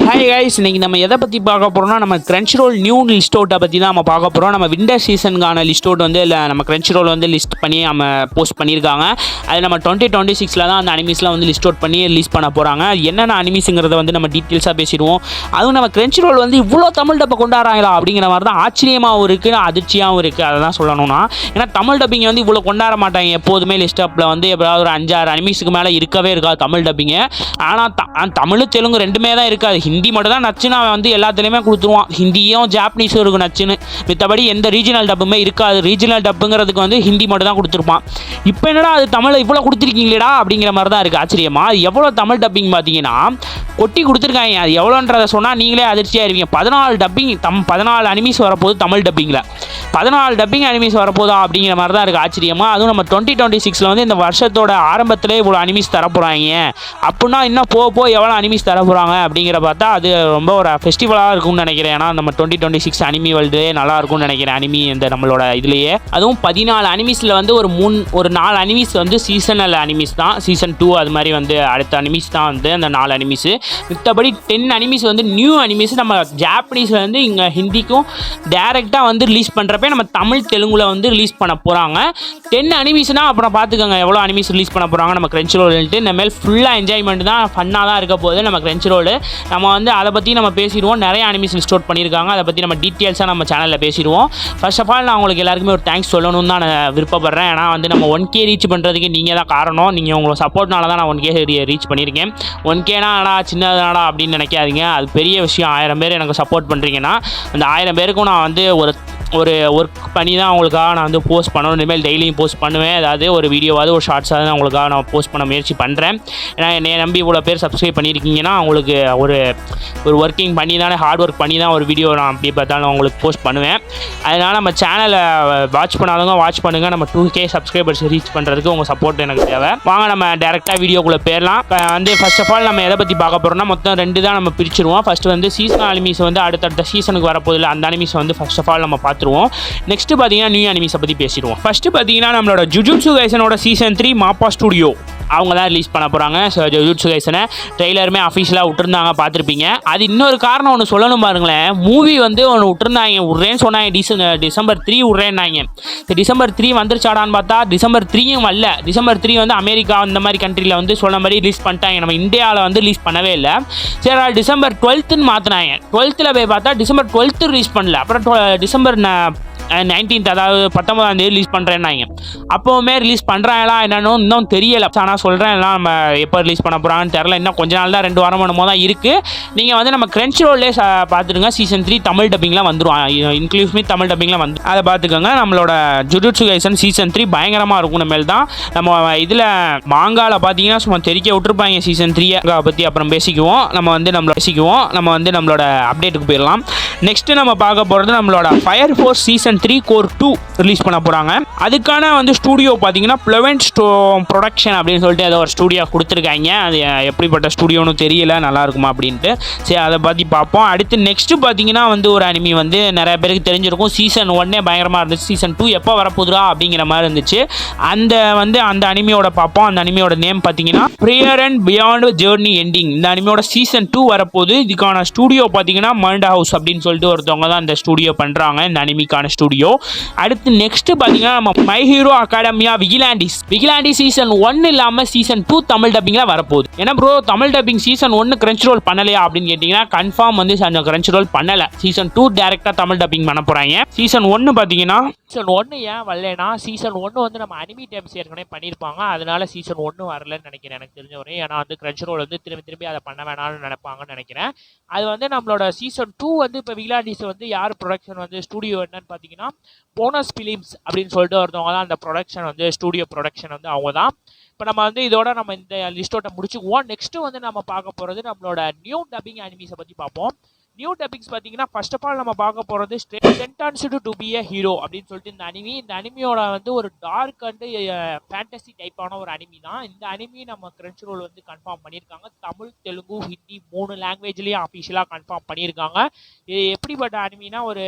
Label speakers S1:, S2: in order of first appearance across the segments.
S1: Hi guys, இன்னைக்கு நம்ம எதை பற்றி பார்க்க போகிறோம்னா நம்ம Crunchyroll நியூ லிஸ்ட் அவுட்டை பற்றி தான் நம்ம பார்க்க போகிறோம். நம்ம விண்டர் சீசனுக்கான லிஸ்ட் அவுட் வந்து இல்லை நம்ம Crunchyroll வந்து லிஸ்ட் பண்ணி நம்ம போஸ்ட் பண்ணியிருக்காங்க. அது நம்ம 2026 தான் அந்த அனிமீஸ்லாம் வந்து லிஸ்ட் அவுட் பண்ணி ரிலீஸ் பண்ண போகிறாங்க. என்னென்ன அனிமீஸுங்கிறத வந்து நம்ம டீட்டெயில்ஸாக பேசிடுவோம். அதுவும் நம்ம Crunchyroll வந்து இவ்வளோ தமிழ் டப்பை கொண்டாடுறாங்களா அப்படிங்கிற மாதிரி தான் ஆச்சரியமாகவும் இருக்குது, அதிர்ச்சியாகவும் இருக்குது. அதை தான் சொல்லணும்னா, ஏன்னா தமிழ் டப்பிங் வந்து இவ்வளோ கொண்டாட மாட்டாங்க. எப்போதுமே லிஸ்ட் அப்பில் வந்து எப்போதாவது ஒரு 5-6 அனிமீஸுக்கு மேலே இருக்கவே இருக்காது தமிழ் டப்பிங்கு. ஆனால் தமிழ் தெலுங்கு ரெண்டுமே தான் இருக்காது. ஹிந்தி மட்டும் தான் நச்சுன்னு அவன் வந்து எல்லாத்துலேயுமே கொடுத்துருவான். ஹிந்தியும் ஜாப்பனீஸும் இருக்கும் நச்சுன்னு. மித்தபடி எந்த ரீஜனல் டப்புமே இருக்காது. ரீஜனல் டப்புங்கிறதுக்கு வந்து ஹிந்தி மட்டும் தான் கொடுத்துருப்பான். இப்போ என்னடா அது தமிழை இவ்வளோ கொடுத்துருக்கீங்களேடா அப்படிங்கிற மாதிரி தான் இருக்குது ஆச்சரியமா. எவ்வளோ தமிழ் டப்பிங் பார்த்தீங்கன்னா கொட்டி கொடுத்துருக்காங்க. அது எவ்வளோன்றதை சொன்னால் நீங்களே அதிர்ச்சியாக இருவீங்க. 14 டப்பிங் 14 அனிமீஸ் வரப்போகுது தமிழ் டப்பிங்கில். 14 டப்பிங் அனிமீஸ் வரப்போதா அப்படிங்கிற மாதிரி தான் இருக்குது ஆச்சரியமாக. அதுவும் நம்ம 2026 வந்து இந்த வருஷத்தோட ஆரம்பத்திலே இவ்வளோ அனிமீஸ் தரப்போகிறாங்க அப்படின்னா இன்னும் போக எவ்வளோ அனிமீஸ் தரப்போகிறாங்க அப்படிங்கிற பார்த்தா அது ரொம்ப ஒரு ஃபெஸ்டிவலாக இருக்கும்னு நினைக்கிறேன். ஏன்னா நம்ம 2026 அனிமி வேர்ல்டு நல்லா இருக்கும்னு நினைக்கிறேன். அனிமி இந்த நம்மளோட இதுலேயே அதுவும் 14 அனிமீஸில் வந்து ஒரு 4 அனிமீஸ் வந்து சீசனல் அனிமீஸ் தான். சீசன் 2 அது மாதிரி வந்து அடுத்த அனிமீஸ் தான் வந்து அந்த 4 அனிமீஸு. மித்தபடி 10 அனிமீஸ் வந்து நியூ அனிமீஸ் நம்ம ஜாப்பனீஸில் வந்து இங்கே ஹிந்திக்கும் டேரெக்டாக வந்து ரிலீஸ் பண்ணுறப்ப நம்ம தமிழ் தெலுங்குல வந்து ரிலீஸ் பண்ண போகிறாங்க. 10 அனிமீஸ்னால் அப்புறம் பார்த்துக்கோங்க எவ்வளோ அனிமீஸ் ரிலீஸ் பண்ண போகிறாங்க நம்ம Crunchyroll. இந்த மேல் ஃபுல்லாக என்ஜாய்மெண்ட் தான், ஃபன்னாக தான் இருக்க போகுது நம்ம Crunchyroll. நம்ம வந்து அதை பற்றி நம்ம பேசிடுவோம். நிறைய அனிமீஸ் லிஸ்ட் அவுட் பண்ணியிருக்காங்க. அதை பற்றி நம்ம டீட்டெயில்ஸாக நம்ம சேனலில் பேசிடுவோம். ஃபர்ஸ்ட் ஆஃப் ஆல் நான் உங்களுக்கு எல்லாருக்குமே ஒரு தேங்க்ஸ் சொல்லணும்னு தான் நான் விருப்பப்படுறேன். ஏன்னா வந்து நம்ம 1K ரீச் பண்ணுறதுக்கு நீங்கள் தான் காரணம். நீங்கள் உங்களோட சப்போர்ட்னால தான் நான் 1K ரீச் பண்ணியிருக்கேன். 1Kனா சின்னதுனாடா அப்படின்னு நினைக்காதீங்க. அது பெரிய விஷயம். 1000 பேர் எனக்கு சப்போர்ட் பண்ணுறீங்கன்னா அந்த 1000 பேருக்கும் நான் வந்து ஒரு ஒர்க் பண்ணி தான் அவங்களுக்காக நான் வந்து போஸ்ட் பண்ணணும். இனிமேல் டெய்லியும் போஸ்ட் பண்ணுவேன். அதாவது ஒரு வீடியோவாவது ஒரு ஷார்ட்ஸாவது அவங்களுக்காக நான் போஸ்ட் பண்ண முயற்சி பண்ணுறேன். ஏன்னா என்னை நம்பி இவ்வளோ பேர் சப்ஸ்கிரைப் பண்ணியிருக்கீங்கன்னா அவங்களுக்கு ஒரு ஒர்க்கிங் பண்ணி தானே, ஹார்ட் ஒர்க் பண்ணி தான் ஒரு வீடியோ நான் அப்படி பார்த்தாலும் அவங்களுக்கு போஸ்ட் பண்ணுவேன். அதனால் நம்ம சேனலை வாட்ச் பண்ணாதவங்க வாட்ச் பண்ணுங்கள். நம்ம 2K சப்ஸ்கிரைபர்ஸ் ரீச் பண்ணுறதுக்கு உங்கள் சப்போர்ட் எனக்கு தேவை. வாங்க நம்ம டேரெக்டாக வீடியோக்குள்ளே போயிடலாம். வந்து ஃபர்ஸ்ட் ஆஃப் ஆல் நம்ம எதை பற்றி பார்க்க போகிறோம்னா மொத்தம் 2 தான் நம்ம பிரிச்சுருவோம். ஃபஸ்ட்டு வந்து சீசன் அனிமீஸ் வந்து அடுத்தடுத்த சீசனுக்கு வரப்போதில்லை அந்த அனிமீஸ் வந்து ஃபர்ஸ்ட் ஆஃப் ஆல் நம்ம பார்த்துருவோம். நெக்ஸ்ட் பார்த்தீங்கன்னா நியூ அனிமீஸை பற்றி பேசிடுவோம். ஃபர்ஸ்ட் பார்த்தீங்கன்னா நம்மளோட ஜுஜுட்சு கைசனோட சீசன் 3 மாப்பா ஸ்டுடியோ அவங்க தான் ரிலீஸ் பண்ண போகிறாங்க. ஸோ ஜுஜுட்சு கைசனை ட்ரெய்லருமே அஃபிஷியலாக விட்டுருந்தாங்க, பார்த்துருப்பீங்க. அது இன்னொரு காரணம் ஒன்று சொல்லணும் பாருங்களேன். மூவி வந்து ஒன்று விட்டுருந்தாங்க, விட்றேன்னு சொன்னாங்க. டிசம்பர் 3 விட்றேன்னாங்க. டிசம்பர் 3 வந்துருச்சாடான்னு பார்த்தா டிசம்பர் 3யும் வரல. டிசம்பர் 3 வந்து அமெரிக்கா இந்த மாதிரி கண்ட்ரியில் வந்து சொன்ன மாதிரி ரிலீஸ் பண்ணிட்டாங்க. நம்ம இந்தியாவில் வந்து ரிலீஸ் பண்ணவே இல்லை. சரி, டிசம்பர் 12ன்னு மாற்றினாங்க. 12th போய் பார்த்தா டிசம்பர் 12th ரிலீஸ் பண்ணல. அப்புறம் டிசம்பர் 19th அதாவது 19ஆம் தேதி ரிலீஸ் பண்ணுறேன்னாங்க. அப்போவுமே ரிலீஸ் பண்ணுறாங்களா என்னன்னு இன்னும் தெரியலை. ஆனால் சொல்கிறேன் எல்லாம் நம்ம எப்போ ரிலீஸ் பண்ண போகிறாங்கன்னு தெரில. இன்னும் கொஞ்ச நாள் தான், 2 வாரம் என்னமோ தான் இருக்குது. நீங்கள் வந்து நம்ம Crunchyroll பார்த்துடுங்க. சீசன் 3 தமிழ் டப்பிங்லாம் வந்துடும். இன்க்ளூசிவ் தமிழ் டப்பிங்லாம் வந்து அதை பார்த்துக்கோங்க. நம்மளோட ஜுஜுட்சு கைசன் சீசன் 3 பயங்கரமாக இருக்கும். மேல் தான் நம்ம இதில் மாங்காவில் பார்த்தீங்கன்னா சும்மா தெரிக்க விட்டுருப்பாங்க சீசன் 3 பற்றி. அப்புறம் பேசிக்குவோம். நம்ம வந்து நம்மளோட அப்டேட்டுக்கு போயிடலாம். நெக்ஸ்ட்டு நம்ம பார்க்க போகிறது நம்மளோட fire force season 3 core 2 release பண்ண போகிறாங்க. அதுக்கான வந்து ஸ்டூடியோ பார்த்தீங்கன்னா பிளவென்ட் ப்ரொடக்ஷன் அப்படின்னு சொல்லிட்டு ஏதோ ஒரு ஸ்டூடியோ கொடுத்துருக்காங்க. அது எப்படிப்பட்ட ஸ்டூடியோன்னு தெரியல, நல்லா இருக்குமா அப்படின்ட்டு. சரி, அதை பற்றி பார்ப்போம். அடுத்து நெக்ஸ்ட்டு பார்த்தீங்கன்னா வந்து ஒரு அனிமி வந்து நிறைய பேருக்கு தெரிஞ்சிருக்கும். சீசன் 1 பயங்கரமாக இருந்துச்சு. சீசன் 2 எப்போ வரப்போதுரா அப்படிங்கிற மாதிரி இருந்துச்சு. அந்த அனிமியோட பார்ப்போம். அந்த அனிமியோட நேம் பார்த்தீங்கன்னா prior and beyond journey ending. இந்த அனிமியோட சீசன் 2 வரப்போது. இதுக்கான ஸ்டூடியோ பார்த்தீங்கன்னா மர்ண்டா ஹவுஸ் அப்படின்னு சொல்லிட்டு ஒருத்தவங்க தான் இந்த ஸ்டூடியோ பண்ணுறாங்க, இந்த அனிமிக்கான ஸ்டூடியோ. அடுத்து நெக்ஸ்ட் பார்த்தீங்கன்னா நம்ம மை ஹீரோ அகாடமியா விகிலாண்டிஸ் சீசன் 1 இல்லாமல் சீசன் 2 தமிழ் டப்பிங்கில் வரப்போகுது. ஏன்னா bro Tamil dubbing season 1 Crunchyroll பண்ணலையா அப்படின்னு கேட்டிங்கன்னா கன்ஃபார்ம் வந்து Crunchyroll பண்ணலை. சீசன் 2 டேரெக்டாக தமிழ் டப்பிங் பண்ண போகிறாங்க. சீசன் 1 பார்த்தீங்கன்னா சீசன் 1 ஏன் வரலனா சீசன் 1 வந்து நம்ம அனிமி டைம்ஸ் ஏற்கனவே பண்ணியிருப்பாங்க. அதனால சீசன் 1 வரலன்னு நினைக்கிறேன் எனக்கு தெரிஞ்ச வரையும். ஏன்னா வந்து Crunchyroll வந்து திரும்பி அதை பண்ண வேணாம்னு நினைப்பாங்கன்னு நினைக்கிறேன். அது வந்து நம்மளோட சீசன் 2 வந்து இப்போ விகிலாண்டிஸ் வந்து யார் ப்ரொடக்ஷன் வந்து ஸ்டூடியோ என்னன்னு பார்த்தீங்கன்னா போனஸ் ஃபிலிம்ஸ் அப்படின்னு சொல்லிட்டு ஒருத்தவங்க தான் அந்த ப்ரொடக்ஷன் வந்து ஸ்டூடியோ ப்ரொடக்ஷன் வந்து அவங்க தான். இப்போ நம்ம வந்து இதோட நம்ம இந்த லிஸ்ட்டோட முடிச்சுக்குவோம். நெக்ஸ்ட்டு வந்து நம்ம பார்க்க போகிறது நம்மளோட நியூ டப்பிங் அனிமீஸை பற்றி பார்ப்போம். நியூ டப்பிங்ஸ் பார்த்தீங்கன்னா ஃபர்ஸ்ட் ஆஃப் ஆல் நம்ம பார்க்க போகிறது sentenced to be a hero அப்படின்னு சொல்லிட்டு இந்த அனிமியோட வந்து ஒரு டார்க் அண்டு ஃபேண்டசி டைப்பான ஒரு அனிமி தான். இந்த அனிமி நம்ம Crunchyroll வந்து கன்ஃபார்ம் பண்ணியிருக்காங்க. தமிழ், தெலுங்கு, ஹிந்தி 3 லாங்குவேஜ்லேயும் அஃபிஷியலாக கன்ஃபார்ம் பண்ணியிருக்காங்க. இது எப்படிப்பட்ட அனிமினா ஒரு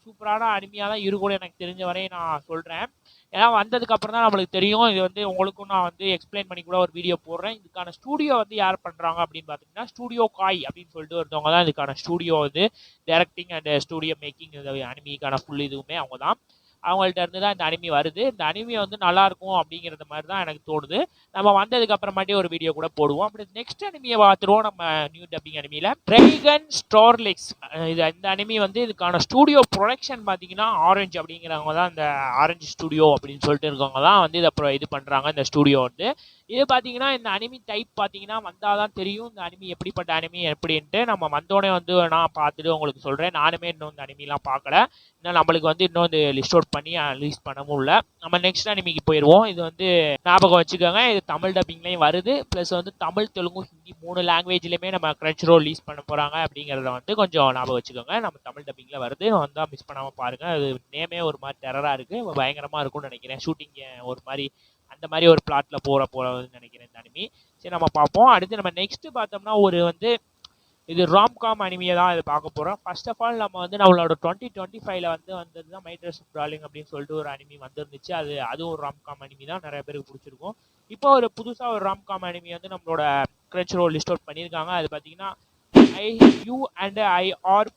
S1: சூப்பரான அனிமியாக தான் இருக்கும்னு எனக்கு தெரிஞ்ச வரையும் நான் சொல்கிறேன். ஏன்னா வந்ததுக்கப்புறம் தான் நம்மளுக்கு தெரியும். இது வந்து உங்களுக்கும் நான் வந்து எக்ஸ்பிளைன் பண்ணி கூட ஒரு வீடியோ போடுறேன். இதுக்கான ஸ்டூடியோ வந்து யார் பண்ணுறாங்க அப்படின்னு பார்த்தீங்கன்னா, ஸ்டூடியோ காய் அப்படின்னு சொல்லிட்டு ஒருத்தவங்க தான் இதுக்கான ஸ்டூடியோ வந்து டைரக்டிங் அண்ட் ஸ்டூடியோ மேக்கிங் அனிமிக்கான ஃபுல் இதுவுமே அவங்க தான். அவங்கள்ட்ட இருந்து தான் இந்த அனிமி வருது. இந்த அனிமி வந்து நல்லா இருக்கும் அப்படிங்கிறது மாதிரி தான் எனக்கு தோணுது. நம்ம வந்ததுக்கு அப்புறமாட்டி ஒரு வீடியோ கூட போடுவோம். அப்படி நெக்ஸ்ட் அனிமியை பார்த்துருவோம் நம்ம நியூ டப்பிங் அனிமியில் ட்ரைகன் ஸ்டார்லிக்ஸ். இது இந்த அனிமி வந்து இதுக்கான ஸ்டூடியோ ப்ரொடக்ஷன் பார்த்தீங்கன்னா ஆரஞ்சு அப்படிங்கிறவங்க தான் இந்த ஆரஞ்சு ஸ்டூடியோ அப்படின்னு சொல்லிட்டு இருக்கவங்க தான் வந்து இதை அப்புறம் இது பண்ணுறாங்க இந்த ஸ்டூடியோ வந்து. இது பார்த்தீங்கன்னா இந்த அனிமி டைப் பார்த்தீங்கன்னா வந்தால் தான் தெரியும் இந்த அனிமி எப்படிப்பட்ட அனிமி எப்படின்ட்டு. நம்ம வந்தோடனே வந்து நான் பார்த்துட்டு உங்களுக்கு சொல்கிறேன். நானுமே இன்னும் இந்த அனிமிலாம் பார்க்கல. இன்னும் நம்மளுக்கு வந்து இன்னும் இந்த லிஸ்ட் அவுட் பண்ணி ரிலீஸ் பண்ணவும் இல்லை. நம்ம நெக்ஸ்ட் அனிமிக்கு போயிடுவோம். இது வந்து ஞாபகம் வச்சுக்கோங்க, இது தமிழ் டப்பிங்லேயும் வருது. ப்ளஸ் வந்து தமிழ், தெலுங்கு, ஹிந்தி 3 லாங்குவேஜ்லையுமே நம்ம கிரன்ச்ரோல் ரிலீஸ் பண்ண போகிறாங்க அப்படிங்கிறத வந்து கொஞ்சம் ஞாபகம் வச்சுக்கோங்க. நம்ம தமிழ் டப்பிங்கில் வருது, வந்தால் மிஸ் பண்ணாமல் பாருங்கள். அது நேமே ஒரு மாதிரி டெரராக இருக்குது, பயங்கரமாக இருக்கும்னு நினைக்கிறேன். ஷூட்டிங் ஒரு மாதிரி அந்த மாதிரி ஒரு பிளாட்டில் போகிறதுன்னு நினைக்கிறேன் இந்த அனிமி. சரி நம்ம பார்ப்போம். அடுத்து நம்ம நெக்ஸ்ட்டு பார்த்தோம்னா ஒரு வந்து இது ராம்காம் அனிமியை தான் இது பார்க்க போகிறோம். ஃபர்ஸ்ட் ஆஃப் ஆல் நம்ம வந்து நம்மளோட 2025 வந்து வந்தது தான் மை ட்ரெஸ் டார்லிங் அப்படின்னு சொல்லிட்டு ஒரு அனிமி வந்துருந்துச்சு. அதுவும் ஒரு ராம்காம் அனிமி தான், நிறைய பேருக்கு பிடிச்சிருக்கும். இப்போ ஒரு புதுசாக ஒரு ராம்காம் அனிமி வந்து நம்மளோட கிரன்ச்ரோல் லிஸ்ட் அவுட் பண்ணியிருக்காங்க. அது பார்த்தீங்கன்னா you and I are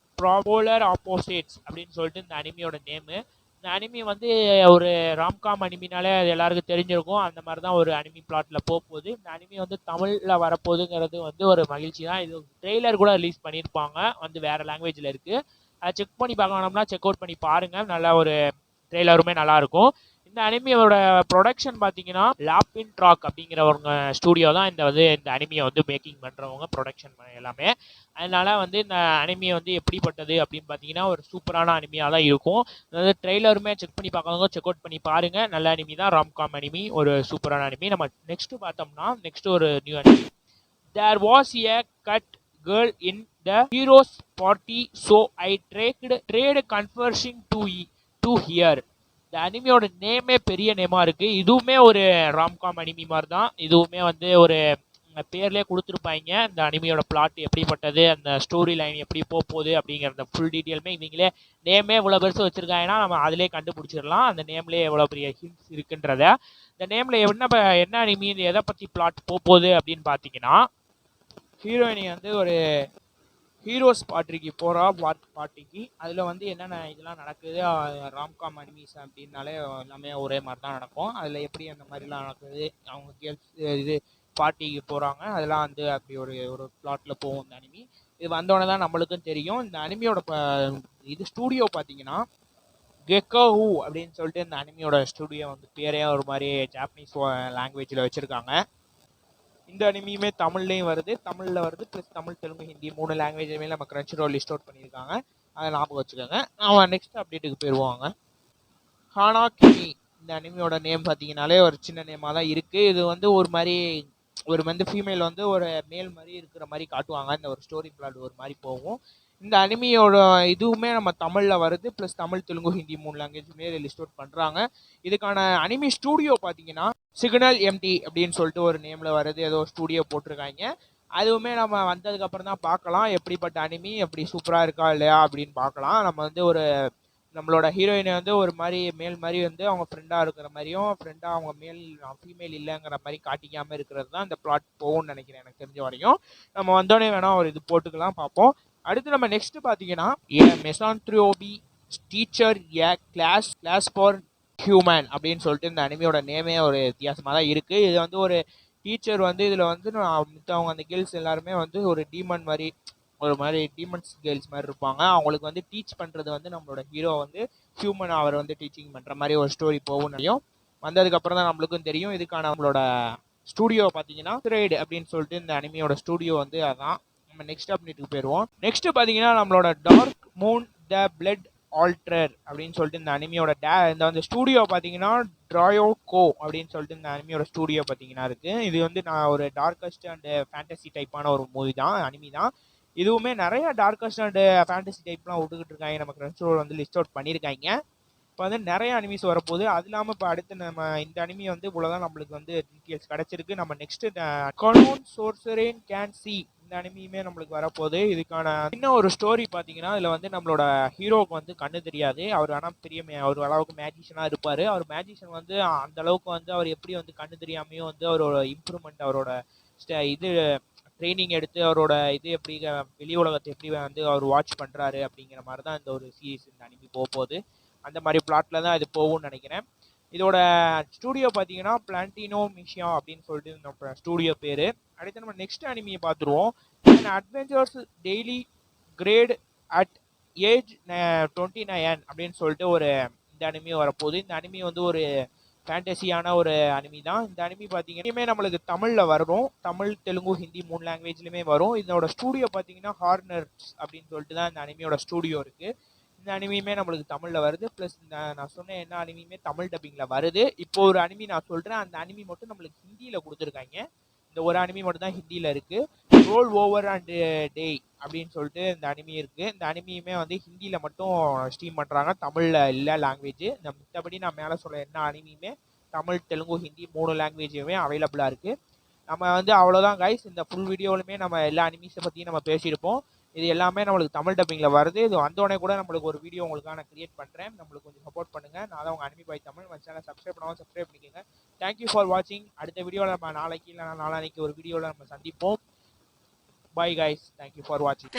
S1: polar opposites அப்படின்னு சொல்லிட்டு இந்த அனிமியோட நேமு. இந்த அனிமி வந்து ஒரு ராம்காம் அனிமினாலே அது எல்லாருக்கும் தெரிஞ்சிருக்கும். அந்த மாதிரி தான் ஒரு அனிமி பிளாட்டில் போகுது. இந்த அனிமி வந்து தமிழில் வரப்போகுதுங்கிறது வந்து ஒரு மகிழ்ச்சி தான். இது ட்ரெய்லர் கூட ரிலீஸ் பண்ணியிருப்பாங்க, வந்து வேறு லாங்குவேஜில் இருக்குது. அதை செக் பண்ணி பார்க்கணும்னா செக் அவுட் பண்ணி பாருங்கள். நல்ல ஒரு ட்ரெய்லருமே நல்லாயிருக்கும். இந்த அனிமியோட ப்ரொடக்ஷன் பார்த்தீங்கன்னா லாப்பின் ட்ராக் அப்படிங்கிறவங்க ஸ்டூடியோ தான் இந்த அனிமியை வந்து மேக்கிங் பண்ணுறவங்க, ப்ரொடக்ஷன் எல்லாமே. அதனால வந்து இந்த அனிமியை வந்து எப்படிப்பட்டது அப்படின்னு பார்த்தீங்கன்னா ஒரு சூப்பரான அனிமியாக தான் இருக்கும். அதாவது ட்ரெய்லருமே செக் பண்ணி பார்க்கறவங்க செக் அவுட் பண்ணி பாருங்கள். நல்ல அனிமி தான், ராம்காம் அனிமி, ஒரு சூப்பரான அனிமி. நம்ம நெக்ஸ்ட் பார்த்தோம்னா நெக்ஸ்ட் ஒரு new anime. There was a cute girl in the hero's party so I tried conversing to here. இந்த அனிமியோட நேமே பெரிய நேமாக இருக்குது. இதுவுமே ஒரு ராம்காம் அனிமி மாதிரி தான். இதுவுமே வந்து ஒரு பேர்லேயே கொடுத்துருப்பாங்க இந்த அனிமியோட பிளாட் எப்படிப்பட்டது, அந்த ஸ்டோரி லைன் எப்படி போகுது அப்படிங்கிற ஃபுல் டீட்டெயிலுமே இவங்களே நேமே இவ்வளோ பெருசு வச்சுருக்காங்கன்னா நம்ம அதிலே கண்டுபிடிச்சிடலாம் அந்த நேம்லேயே எவ்வளோ பெரிய ஹிண்ட்ஸ் இருக்குன்றத. இந்த நேமில் என்ன அனிமி, எதை பற்றி பிளாட் போகுது அப்படின்னு பார்த்தீங்கன்னா, ஹீரோயினி வந்து ஒரு ஹீரோஸ் பார்ட்டிக்கு போகிறா, பார்ட்டிக்கு. அதில் வந்து என்னென்ன இதெல்லாம் நடக்குது, ராம்காம் அனிமிஸ் அப்படின்னாலே எல்லாமே ஒரே மாதிரி தான் நடக்கும். அதில் எப்படி அந்த மாதிரிலாம் நடக்குது, அவங்க கேர்ள்ஸ் இது பார்ட்டிக்கு போகிறாங்க, அதெல்லாம் வந்து அப்படி ஒரு ஒரு பிளாட்டில் போகும் இந்த அனிமி. இது வந்தோடனே தான் நம்மளுக்கும் தெரியும். இந்த அனிமியோட இது ஸ்டூடியோ பார்த்தீங்கன்னா கெக்கோஹூ அப்படின்னு சொல்லிட்டு இந்த அனிமியோட ஸ்டூடியோ வந்து பேரே ஒரு மாதிரி ஜாப்பனீஸ் லாங்குவேஜில் வச்சுருக்காங்க. இந்த அனிமியுமே தமிழ்லேயும் வருது, தமிழில் வருது, ப்ளஸ் தமிழ், தெலுங்கு, ஹிந்தி 3 லாங்குவேஜுமே நம்ம கிரன்ச்ரோல் லிஸ்ட் அவுட் பண்ணியிருக்காங்க. அதை ஞாபகம் வச்சுக்கோங்க. அவன் நெக்ஸ்ட் அப்டேட்டுக்கு போயிடுவாங்க. ஹானா கிமி இந்த அனிமியோட நேம் பார்த்தீங்கன்னாலே ஒரு சின்ன நேமாக தான் இருக்குது. இது வந்து ஒரு மாதிரி ஒரு வந்து ஃபீமேல் வந்து ஒரு மேல் மாதிரி இருக்கிற மாதிரி காட்டுவாங்க. இந்த ஒரு ஸ்டோரி பிளாட் ஒரு மாதிரி போகும். இந்த அனிமியோட இதுவுமே நம்ம தமிழில் வருது, ப்ளஸ் தமிழ், தெலுங்கு, ஹிந்தி 3 லாங்குவேஜுமே லிஸ்ட் அவுட் பண்ணுறாங்க. இதுக்கான அனிமி ஸ்டூடியோ பார்த்தீங்கன்னா சிக்னல் எம்டி அப்படின்னு சொல்லிட்டு ஒரு நேமில் வருது, ஏதோ ஸ்டூடியோ போட்டிருக்காங்க. அதுவுமே நம்ம வந்ததுக்கப்புறம் தான் பார்க்கலாம் எப்படிப்பட்ட அனிமி, எப்படி சூப்பராக இருக்கா இல்லையா அப்படின்னு பார்க்கலாம். நம்ம வந்து ஒரு நம்மளோட ஹீரோயினை வந்து ஒரு மாதிரி மேல் மாதிரி வந்து அவங்க ஃப்ரெண்டாக இருக்கிற மாதிரியும், ஃப்ரெண்டாக அவங்க ஃபீமேல் இல்லைங்கிற மாதிரி காட்டிக்காமல் இருக்கிறது தான் இந்த பிளாட் போகும்னு நினைக்கிறேன் எனக்கு தெரிஞ்ச வரையும். நம்ம வந்தோடனே வேணால் ஒரு இது போட்டுக்கலாம், பார்ப்போம். அடுத்து நம்ம நெக்ஸ்ட் பார்த்தீங்கன்னா a misanthropy teacher a class for human அப்படின்னு சொல்லிட்டு இந்த அனிமியோட நேமே ஒரு வித்தியாசமாக தான் இருக்குது. இது வந்து ஒரு டீச்சர் வந்து இதில் வந்து அவங்க அந்த கேர்ள்ஸ் எல்லாருமே வந்து ஒரு டீமன் மாதிரி, ஒரு மாதிரி டீமன்ஸ் கேர்ள்ஸ் மாதிரி இருப்பாங்க. அவங்களுக்கு வந்து டீச் பண்ணுறது வந்து நம்மளோட ஹீரோ வந்து ஹியூமன் அவர் வந்து டீச்சிங் பண்ணுற மாதிரி ஒரு ஸ்டோரி போகும் தெரியும். வந்ததுக்கப்புறம் தான் நம்மளுக்கும் தெரியும். இதுக்கான நம்மளோட ஸ்டூடியோ பார்த்தீங்கன்னா த்ரெட் அப்படின்னு சொல்லிட்டு இந்த அனிமியோட ஸ்டூடியோ வந்து அதான். நம்ம நெக்ஸ்ட் அப்டேட்டுக்கு போயிடுவோம். நெக்ஸ்ட் பார்த்தீங்கன்னா நம்மளோட dark moon the blood altar அப்படின்னு சொல்லிட்டு இந்த அனிமியோட இந்த வந்து ஸ்டூடியோ பார்த்தீங்கன்னா ட்ராயோகோ அப்படின்னு சொல்லிட்டு இந்த அனிமியோட ஸ்டூடியோ பார்த்தீங்கன்னா இருக்குது. இது வந்து நான் ஒரு டார்க்கஸ்ட் அண்ட் ஃபேண்டசி டைப்பான ஒரு மூவி தான், அனிமி தான். இதுவுமே நிறைய டார்க்கஸ்ட் அண்ட் ஃபேண்டசி டைப்லாம் விட்டுக்கிட்டு இருக்காங்க. நம்ம கிரன்ச்ரோல் வந்து லிஸ்ட் அவுட் பண்ணியிருக்காங்க. இப்போ வந்து நிறைய அனிமிஸ் வரப்போகுது. அது இல்லாமல் இப்போ அடுத்து நம்ம இந்த அனிமி வந்து இவ்வளோதான் நம்மளுக்கு வந்து டீட்டெயில்ஸ் கிடச்சிருக்கு. நம்ம நெக்ஸ்ட்டு கனோன் சோர்சரேன் கேன் சி இந்த
S2: இந்த அனிமியுமே நம்மளுக்கு வரப்போகுது. இதுக்கான இன்னும் ஒரு ஸ்டோரி பார்த்தீங்கன்னா, இதில் வந்து நம்மளோட ஹீரோவுக்கு வந்து கண்ணு தெரியாது. அவர் ஆனால் பெரிய அவர் அளவுக்கு மேஜிஷியனாக இருப்பார். அவர் மேஜிஷியன் வந்து அந்த அளவுக்கு வந்து அவர் எப்படி வந்து கண்ணு தெரியாமையும் வந்து அவரோட இம்ப்ரூவ்மெண்ட் அவரோட இது ட்ரைனிங் எடுத்து அவரோட இது எப்படி வெளி உலகத்தை எப்படி வந்து அவர் வாட்ச் பண்ணுறாரு அப்படிங்கிற மாதிரி தான் இந்த ஒரு சீரீஸ் இந்த அனிமி போகுது. அந்த மாதிரி பிளாட்டில் தான் இது போகும்னு நினைக்கிறேன். இதோட ஸ்டூடியோ பார்த்தீங்கன்னா பிளான்டினோ மிஷியா அப்படின்னு சொல்லிட்டு நம்ம ஸ்டூடியோ பேர். அடுத்து நம்ம நெக்ஸ்ட் அனிமியை பார்த்துருவோம். Adventures daily great at age 29 அப்படின்னு சொல்லிட்டு ஒரு இந்த அனிமி வரப்போகுது. இந்த அனிமி வந்து ஒரு ஃபேண்டசியான ஒரு அனிமி தான். இந்த அனிமி பார்த்தீங்கன்னா நம்மளுக்கு தமிழில் வரும். தமிழ், தெலுங்கு, ஹிந்தி 3 லாங்குவேஜ்லையுமே வரும். இதோட ஸ்டூடியோ பார்த்தீங்கன்னா ஹார்னர்ஸ் அப்படின்னு சொல்லிட்டு தான் இந்த அனிமியோட ஸ்டூடியோ இருக்குது. இந்த அனிமியுமே நம்மளுக்கு தமிழில் வருது. ப்ளஸ் நான் சொன்ன என்ன அனிமியுமே தமிழ் டப்பிங்கில் வருது. இப்போ ஒரு அனிமி நான் சொல்கிறேன், அந்த அனிமி மட்டும் நம்மளுக்கு ஹிந்தியில் கொடுத்துருக்காங்க. இந்த ஒரு அனிமி மட்டும் தான் ஹிந்தியில் இருக்குது. ரோல் ஓவர் அண்ட் டே அப்படின்னு சொல்லிட்டு இந்த அனிமி இருக்குது. இந்த அனிமியுமே வந்து ஹிந்தியில் மட்டும் ஸ்ட்ரீம் பண்ணுறாங்க, தமிழில் இல்லை லாங்குவேஜ். இந்த மித்தபடி நான் மேலே சொல்ல என்ன அனிமியுமே தமிழ், தெலுங்கு, ஹிந்தி 3 லாங்குவேஜுமே அவைலபிளாக இருக்குது. நம்ம வந்து அவ்வளோதான் கைஸ். இந்த ஃபுல் வீடியோவிலுமே நம்ம எல்லா அனிமீஸை பற்றியும் நம்ம பேசியிருப்போம். இது எல்லாமே நம்மளுக்கு தமிழ் டப்பிங்கில் வருது. இது வந்தோடனே கூட நம்மளுக்கு ஒரு வீடியோ உங்களுக்கு நான் கிரியேட் பண்ணுறேன். நம்மளுக்கு கொஞ்சம் சப்போர்ட் பண்ணுங்கள். நான் தான் உங்கள் அனிமி பாய் தமிழ். நம்ம சேனல் சப்ஸ்கிரைப் பண்ணாமல் சப்ஸ்கிரைப் பண்ணிக்கோங்க. தேங்க்யூ ஃபார் வாட்சிங். அடுத்த வீடியோவில் நம்ம நாளைக்கு இல்லைனா நாளானைக்கு ஒரு வீடியோவில் நம்ம சந்திப்போம். Bye guys. தேங்க்யூ ஃபார் வாட்சிங்.